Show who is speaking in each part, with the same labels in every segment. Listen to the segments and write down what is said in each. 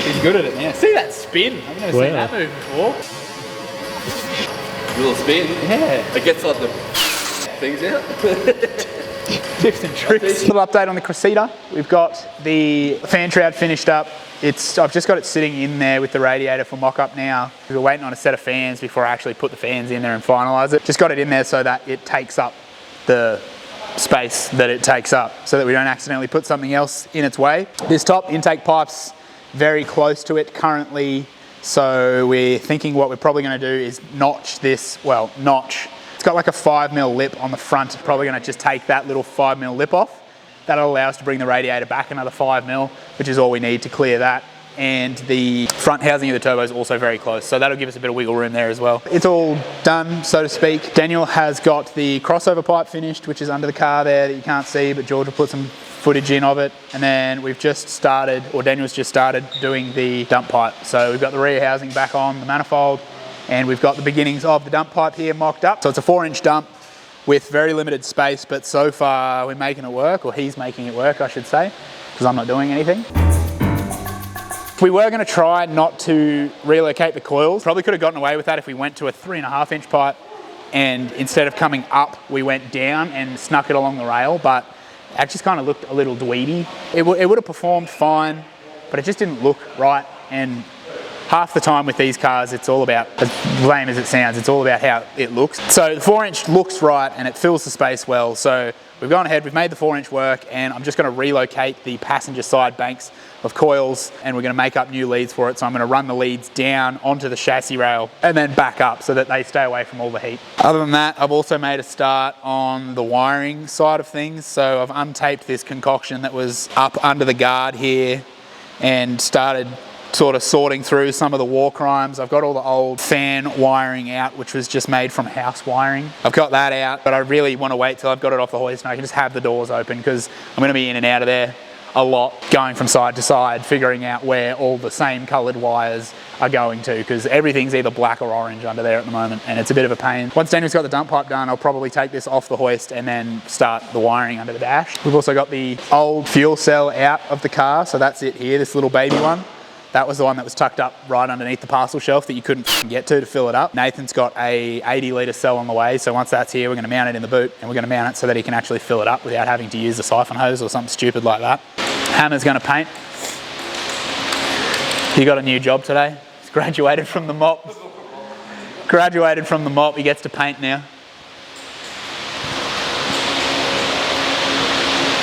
Speaker 1: He's good at it now. See that spin? I've never seen that move before.
Speaker 2: Little spin.
Speaker 1: Yeah.
Speaker 2: It gets like the things out.
Speaker 1: Tips and tricks. Little update on the Cressida. We've got the fan shroud finished up. I've just got it sitting in there with the radiator for mock-up now. We're waiting on a set of fans before I actually put the fans in there and finalise it. Just got it in there so that it takes up the space that it takes up, so that we don't accidentally put something else in its way. This top intake pipe's very close to it currently, so we're thinking what we're probably going to do is notch this, it's got like a 5mm lip on the front. Probably going to just take that little 5mm lip off. That'll allow us to bring the radiator back another 5mm, which is all we need to clear that. And the front housing of the turbo is also very close, so that'll give us a bit of wiggle room there as well. It's all done, so to speak. Daniel has got the crossover pipe finished, which is under the car there that you can't see, but George will put some footage in of it. And then we've just started, or Daniel's just started doing the dump pipe. So we've got the rear housing back on the manifold, and we've got the beginnings of the dump pipe here mocked up. So it's a 4-inch dump with very limited space, but so far we're making it work, or he's making it work, I should say, because I'm not doing anything. We were going to try not to relocate the coils. Probably could have gotten away with that if we went to a 3.5-inch pipe, and instead of coming up, we went down and snuck it along the rail, but it just kind of looked a little dweeby. It would have performed fine, but it just didn't look right. And half the time with these cars, it's all about, as lame as it sounds, it's all about how it looks. So the 4-inch looks right and it fills the space well. So we've gone ahead, we've made the 4-inch work, and I'm just going to relocate the passenger side banks of coils, and we're going to make up new leads for it. So I'm going to run the leads down onto the chassis rail and then back up so that they stay away from all the heat. Other than that, I've also made a start on the wiring side of things. So I've untaped this concoction that was up under the guard here and started sort of sorting through some of the war crimes. I've got all the old fan wiring out, which was just made from house wiring. I've got that out, but I really want to wait till I've got it off the hoist and I can just have the doors open, because I'm going to be in and out of there a lot, going from side to side, figuring out where all the same coloured wires are going to, because everything's either black or orange under there at the moment, and it's a bit of a pain. Once Daniel's got the dump pipe done, I'll probably take this off the hoist and then start the wiring under the dash. We've also got the old fuel cell out of the car, so that's it here, this little baby one. That was the one that was tucked up right underneath the parcel shelf that you couldn't get to fill it up. Nathan's got a 80-litre cell on the way, so once that's here, we're going to mount it in the boot, and we're going to mount it so that he can actually fill it up without having to use the siphon hose or something stupid like that. Hammer's going to paint. He got a new job today. He's graduated from the mop. Graduated from the mop, he gets to paint now.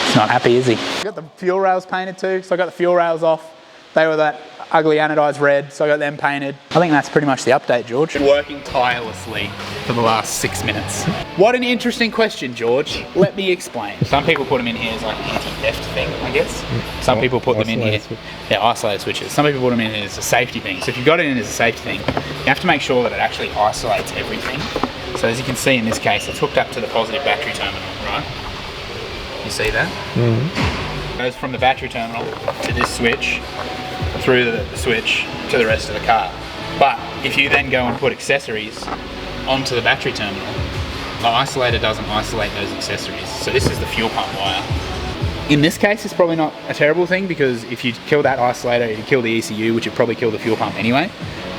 Speaker 1: He's not happy, is he? I got the fuel rails painted too, so I got the fuel rails off. They were that ugly anodised red, so I got them painted. I think that's pretty much the update, George. Been working tirelessly for the last 6 minutes. What an interesting question, George. Let me explain. Some people put them in here as like an anti-theft thing, I guess. Some people put them in here. Yeah, isolated switches. Some people put them in as a safety thing. So if you've got it in as a safety thing, you have to make sure that it actually isolates everything. So as you can see in this case, it's hooked up to the positive battery terminal, right? You see that? Mm-hmm. It goes from the battery terminal to this switch, through the switch to the rest of the car. But if you then go and put accessories onto the battery terminal, the isolator doesn't isolate those accessories. So this is the fuel pump wire. In this case, it's probably not a terrible thing, because if you kill that isolator, it'd kill the ECU, which would probably kill the fuel pump anyway.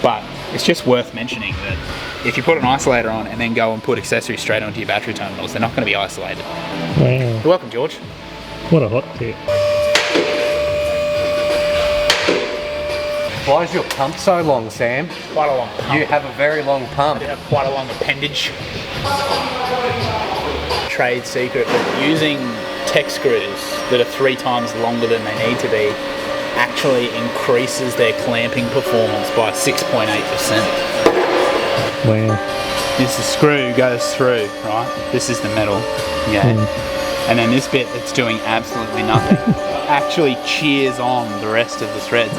Speaker 1: But it's just worth mentioning that if you put an isolator on and then go and put accessories straight onto your battery terminals, they're not going to be isolated.
Speaker 3: Wow.
Speaker 1: You're welcome, George.
Speaker 3: What a hot tip.
Speaker 4: Why is your pump so long, Sam?
Speaker 1: Quite a long pump.
Speaker 4: You have a very long pump.
Speaker 1: I have quite a long appendage. Trade secret, but using tech screws that are 3 times longer than they need to be actually increases their clamping performance by 6.8%.
Speaker 3: Wow.
Speaker 1: This the screw goes through, right? This is the metal, okay? And then this bit that's doing absolutely nothing actually cheers on the rest of the threads.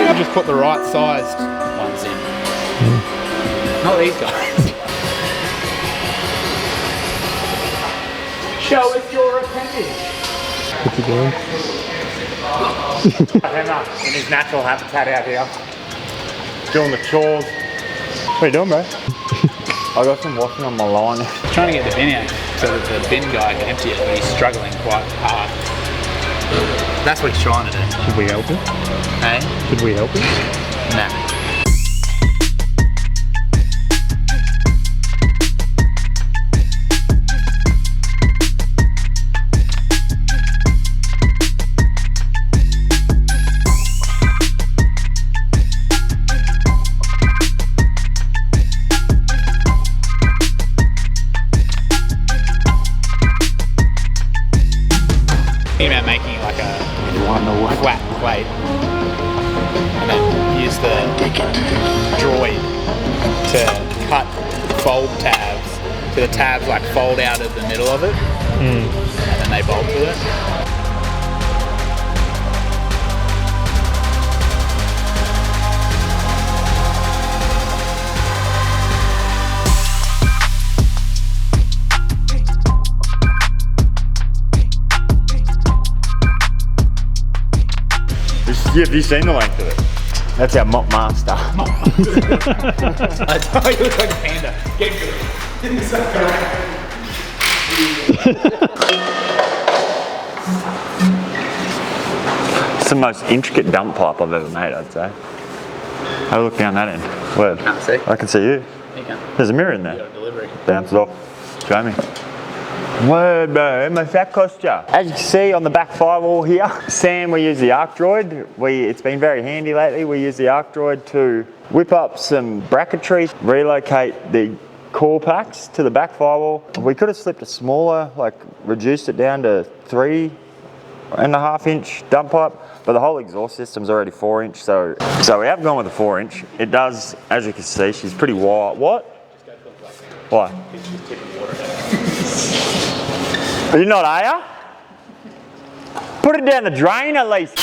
Speaker 1: You just put the right sized ones in. Not these guys. Show us your appendage.
Speaker 3: What's he doing?
Speaker 5: Hammer in his natural habitat out here. Doing the chores. What are you doing, bro? I got some washing on my line.
Speaker 1: Trying to get the bin out so that the bin guy can empty it, but he's struggling quite hard. That's what he's trying to do.
Speaker 3: Should we help him?
Speaker 1: Hey?
Speaker 3: Should we help him?
Speaker 1: Nah. Thinking about making like a flat plate and then use the droid to cut fold tabs so the tabs like fold out of the middle of it and then they bolt to it.
Speaker 5: Have you seen the length of it? That's our mop master.
Speaker 1: I thought you look like a panda. Get good.
Speaker 5: It's the most intricate dump pipe I've ever made, I'd say. Have a look down that end. Word.
Speaker 1: Can't see.
Speaker 5: I can see you.
Speaker 1: You can.
Speaker 5: There's a mirror in there.
Speaker 1: Got a delivery.
Speaker 5: Bounces off. Show me. Word, bro, how much that cost ya? As you can see on the back firewall here, Sam, we use the arc droid. It's been very handy lately. We use the arc droid to whip up some bracketry, relocate the core packs to the back firewall. We could have slipped a smaller, like reduced it down to 3.5 inch dump pipe, but the whole exhaust system's already 4 inch, so we have gone with a 4 inch. It does, as you can see, she's pretty wide. What? Why? You're not, are ya? Put it down the drain at least.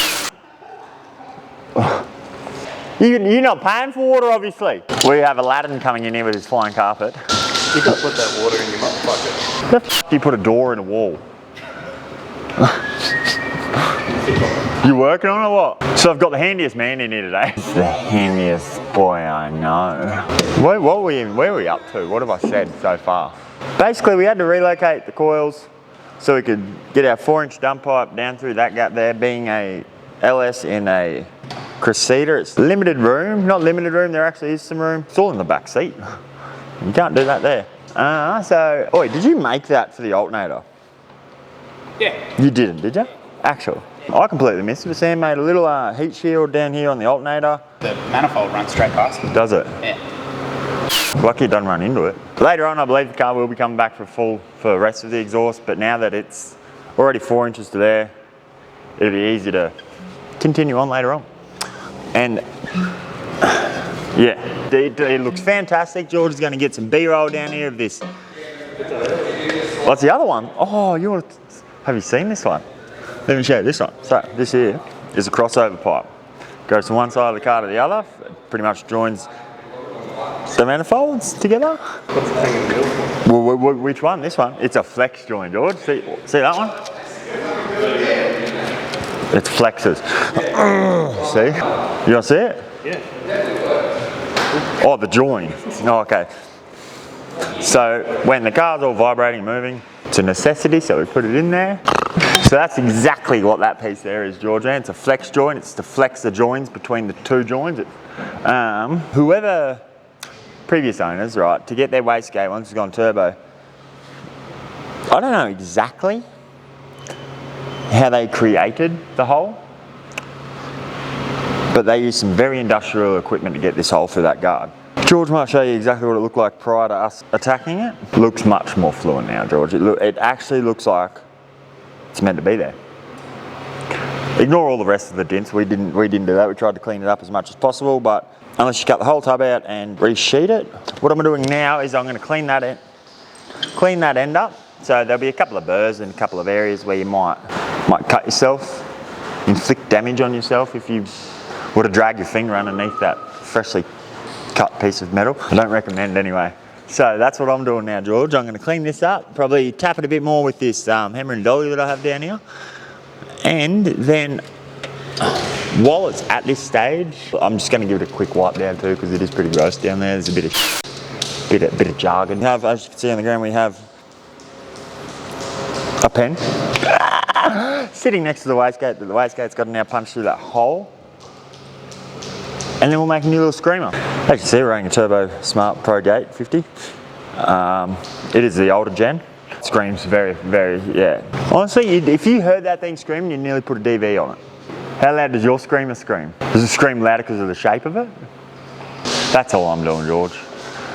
Speaker 5: You're not paying for water, obviously. We have Aladdin coming in here with his flying carpet.
Speaker 2: You gotta put that water in your mop bucket.
Speaker 5: The f you put a door in a wall? You working on it or what? So I've got the handiest man in here today. It's the handiest boy I know. Where were we up to? What have I said so far? Basically, we had to relocate the coils so we could get our 4 inch dump pipe down through that gap there, being a LS in a Cressida. It's limited room, not limited room, there actually is some room. It's all in the back seat. You can't do that there. Oi, did you make that for the alternator?
Speaker 1: Yeah.
Speaker 5: You didn't, did you? Actually. I completely missed it. Sam made a little heat shield down here on the alternator.
Speaker 1: The manifold runs straight past it.
Speaker 5: Does it?
Speaker 1: Yeah.
Speaker 5: Lucky it doesn't run into it. Later on, I believe the car will be coming back for the rest of the exhaust, but now that it's already 4 inches to there, it'll be easy to continue on later on. And yeah, it looks fantastic. George is going to get some B-roll down here of this. What's the other one? Oh, have you seen this one? Let me show you this one. So this here is a crossover pipe. Goes from one side of the car to the other. It pretty much joins the manifolds together.
Speaker 2: What's the thing in the middle for?
Speaker 5: Well, which one? This one? It's a flex joint, George. See that one? It's flexes. See? You want to see it?
Speaker 2: Yeah.
Speaker 5: Oh, the join. Oh, okay. So when the car's all vibrating and moving, it's a necessity, so we put it in there. So that's exactly what that piece there is, George. It's a flex joint. It's to flex the joins between the two joins. Whoever, previous owners, right, to get their wastegate once it's gone turbo, I don't know exactly how they created the hole, but they used some very industrial equipment to get this hole through that guard. George might show you exactly what it looked like prior to us attacking it. Looks much more fluent now, George. It actually looks like it's meant to be there. Ignore all the rest of the dents. We didn't do that. We tried to clean it up as much as possible, but unless you cut the whole tub out and resheet it, what I'm doing now is I'm going to clean that end up. So there'll be a couple of burrs and a couple of areas where you might cut yourself, inflict damage on yourself if you were to drag your finger underneath that freshly cut piece of metal. I don't recommend it anyway. So that's what I'm doing now, George. I'm going to clean this up, probably tap it a bit more with this hammer and dolly that I have down here. And then while it's at this stage, I'm just going to give it a quick wipe down too, because it is pretty gross down there. There's a bit of Bit of jargon. We have, as you can see on the ground, we have a pen sitting next to the wastegate. The wastegate's got to now punch through that hole. And then we'll make a new little screamer. As you can see, we're running a Turbo Smart Pro Gate 50. It is the older gen. It screams very, very, yeah. Honestly, if you heard that thing screaming, you'd nearly put a DV on it. How loud does your screamer scream? Does it scream louder because of the shape of it? That's all I'm doing, George.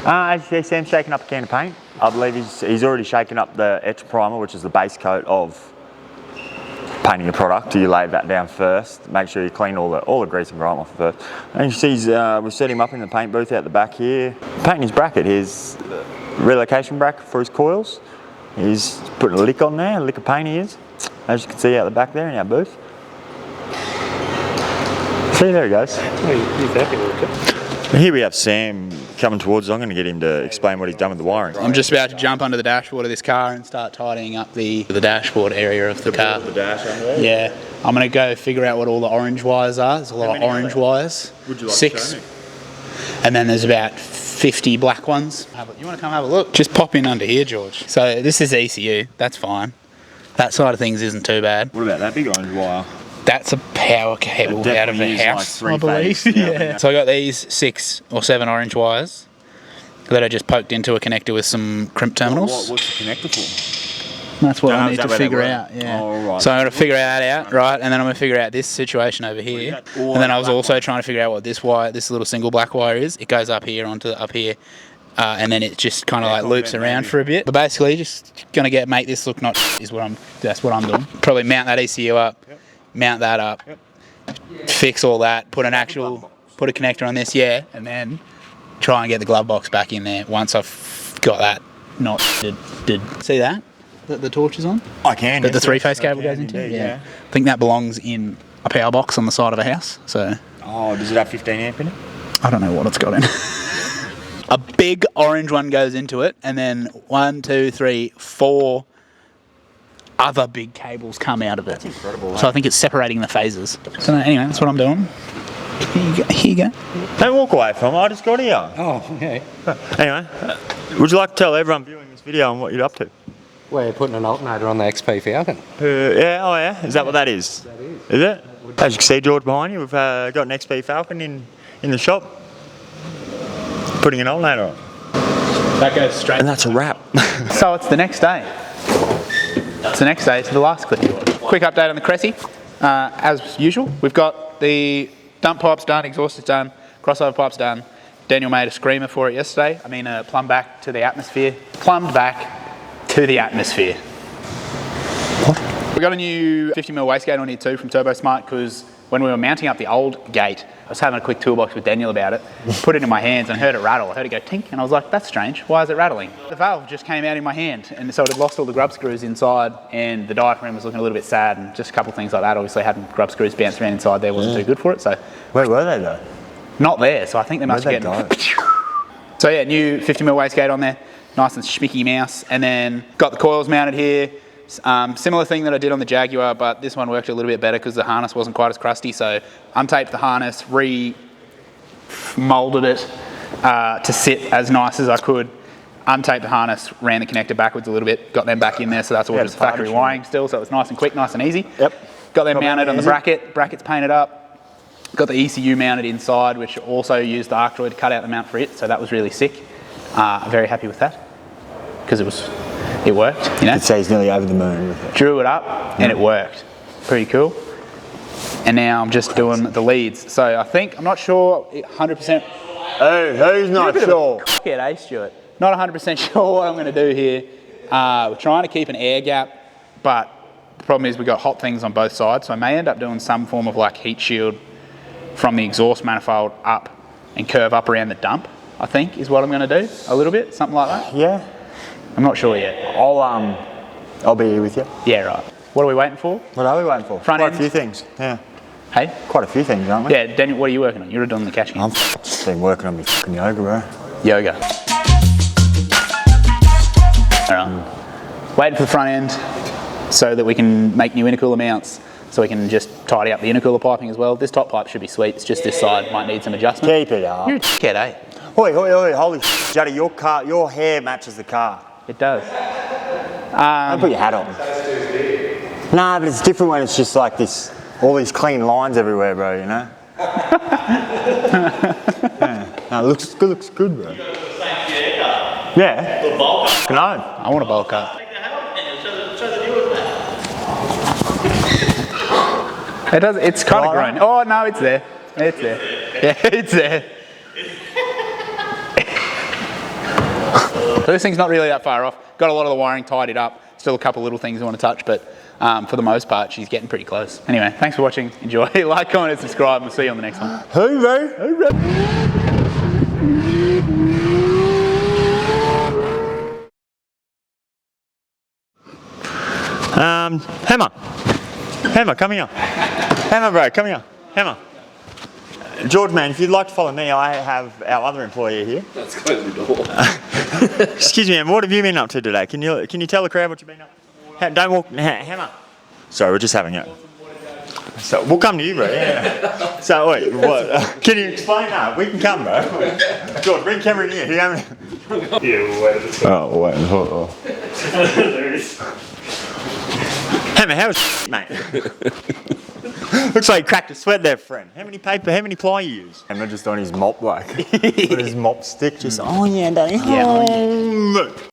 Speaker 5: As you see, Sam's shaking up a can of paint. I believe he's already shaken up the etch primer, which is the base coat of painting a product. You lay that down first. Make sure you clean all the grease and grime off first. And you see, we've set him up in the paint booth out the back here, painting his bracket, his relocation bracket for his coils. He's putting a lick on there, a lick of paint he is, as you can see out the back there in our booth. See, there he goes.
Speaker 3: He's happy with it.
Speaker 5: Here we have Sam coming towards us. I'm going to get him to explain what he's done with the wiring.
Speaker 1: I'm just about to jump under the dashboard of this car and start tidying up the dashboard area of the car.
Speaker 5: The dash under there?
Speaker 1: Yeah. I'm going to go figure out what all the orange wires are. There's a lot of orange wires.
Speaker 5: Would you like
Speaker 1: 6.
Speaker 5: to show me?
Speaker 1: And then there's about 50 black ones. You want to come have a look? Just pop in under here, George. So this is ECU. That's fine. That side of things isn't too bad.
Speaker 5: What about that big orange wire?
Speaker 1: That's a power cable out of the house,
Speaker 5: like
Speaker 1: I believe.
Speaker 5: three-phase,
Speaker 1: Yeah. So I got these 6 or 7 orange wires that I just poked into a connector with some crimp terminals.
Speaker 5: What's the connector for?
Speaker 1: That's what I
Speaker 5: is
Speaker 1: need
Speaker 5: that
Speaker 1: to
Speaker 5: where they
Speaker 1: figure
Speaker 5: were?
Speaker 1: out. Yeah.
Speaker 5: Oh, right.
Speaker 1: So I'm going to figure that out, right? And then I'm going to figure out this situation over here. And then I was also trying to figure out what this wire, this little single black wire is. It goes up here onto up here. And then it just kind of like loops around for a bit. But basically, just going to make this look not is what that's what I'm doing. Probably mount that ECU up, mount that up, fix all that, put a connector on this, yeah, and then try and get the glove box back in there once I've got that not did. See that the torch is on?
Speaker 5: I can.
Speaker 1: That the 3-phase cable goes into?
Speaker 5: Indeed, yeah.
Speaker 1: I think that belongs in a power box on the side of a house. So
Speaker 5: Oh, does it have 15 amp in it?
Speaker 1: I don't know what it's got in. A big orange one goes into it, and then 1, 2, 3, 4 other big cables come out of it.
Speaker 5: That's incredible.
Speaker 1: So I think it's separating the phases. So anyway, that's what I'm doing. Here you go.
Speaker 5: Don't walk away from it, I just got here.
Speaker 4: Oh, okay.
Speaker 5: Anyway, would you like to tell everyone viewing this video on what you're up to?
Speaker 4: We're putting an alternator on the XP Falcon.
Speaker 5: Yeah, oh yeah, is that what that is?
Speaker 4: That is.
Speaker 5: Is it? As you can see, George, behind you, we've got an XP Falcon in the shop, putting an alternator on.
Speaker 1: That goes straight.
Speaker 5: And that's a wrap.
Speaker 1: So it's the next day. It's the next day to the last clip. Quick update on the Cressy. As usual, we've got the dump pipes done, exhaust is done, crossover pipes done. Daniel made a screamer for it yesterday. I mean, plumbed back to the atmosphere. Plumbed back to the atmosphere. What? We got a new 50mm wastegate on here too from Turbo Smart because when we were mounting up the old gate, I was having a quick toolbox with Daniel about it, put it in my hands and heard it rattle. I heard it go tink and I was like, that's strange, why is it rattling? The valve just came out in my hand and so it had lost all the grub screws inside and the diaphragm was looking a little bit sad and just a couple of things like that. Obviously having grub screws bounce around inside there wasn't too good for it. So
Speaker 5: Where were they though?
Speaker 1: not there, so I think they must have gotten... So yeah, new 50mm wastegate on there, nice and schmicky mouse, and then got the coils mounted here. Similar thing that I did on the Jaguar, but this one worked a little bit better because the harness wasn't quite as crusty. So untaped the harness, re-moulded it to sit as nice as I could. Untaped the harness, ran the connector backwards a little bit, got them back in there. So that's all just factory wiring still. So it was nice and quick, nice and easy.
Speaker 5: Yep.
Speaker 1: Got them mounted on the bracket. Brackets painted up. Got the ECU mounted inside, which also used the Arcdroid to cut out the mount for it. So that was really sick. Very happy with that because it worked, you know.
Speaker 5: I'd say he's nearly over the moon with it.
Speaker 1: Drew it up and it worked. Pretty cool. And now I'm just doing the leads. So I think, I'm not sure 100%.
Speaker 5: Oh, who's not sure?
Speaker 1: Cockhead, eh, Stuart? Not 100% sure what I'm going to do here. We're trying to keep an air gap, but the problem is we've got hot things on both sides. So I may end up doing some form of like heat shield from the exhaust manifold up and curve up around the dump, I think is what I'm going to do. A little bit, something like that.
Speaker 5: Yeah.
Speaker 1: I'm not sure yet.
Speaker 5: I'll be here with you.
Speaker 1: Yeah, right. What are we waiting for?
Speaker 5: What are we waiting for?
Speaker 1: Front
Speaker 5: Quite
Speaker 1: end.
Speaker 5: a few things. Yeah.
Speaker 1: Hey?
Speaker 5: Quite a few things, aren't we?
Speaker 1: Yeah, Daniel, what are you working on? You're doing the catching.
Speaker 5: I've just been working on my fucking yoga, bro.
Speaker 1: Yoga. Alright. Waiting for the front end so that we can make new intercooler mounts, so we can just tidy up the intercooler piping as well. This top pipe should be sweet, it's just this side might need some adjustment.
Speaker 5: Keep it up.
Speaker 1: You're a dickhead, eh?
Speaker 5: Oi, holy Juddy, your hair matches the car.
Speaker 1: It does.
Speaker 5: Don't put your hat on. Nah, but it's different when it's just like this, all these clean lines everywhere, bro, you know? Yeah. No, it looks good, bro. Yeah. No.
Speaker 1: I want a bowl cut. It does. It's kind of grown. Oh no, it's there. It's there. Yeah, it's there. So this thing's not really that far off. Got a lot of the wiring tidied up. Still a couple little things I want to touch, but for the most part, she's getting pretty close. Anyway, thanks for watching. Enjoy. Like, comment, and subscribe. And we'll see you on the next one.
Speaker 5: Hooroo. Hammer, come here. Hammer, bro, come here. Hammer. George, man, if you'd like to follow me, I have our other employee here.
Speaker 2: Let's close the door.
Speaker 5: Excuse me, what have you been up to today? Can you tell the crowd what you've been up to? Don't walk, Hammer. Sorry, we're just having it. So we'll come to you, bro. Yeah. So wait, what? Can you explain that? We can come, bro. George, bring camera in here.
Speaker 2: Yeah, we'll wait.
Speaker 5: Oh, wait. Oh.
Speaker 2: There it is.
Speaker 5: Hammer, how's mate? Looks like you cracked a sweat there, friend. How many ply you use? Hammer just on his mop, like, on his mop stick, just, oh yeah, daddy.
Speaker 1: Yeah,
Speaker 5: Look.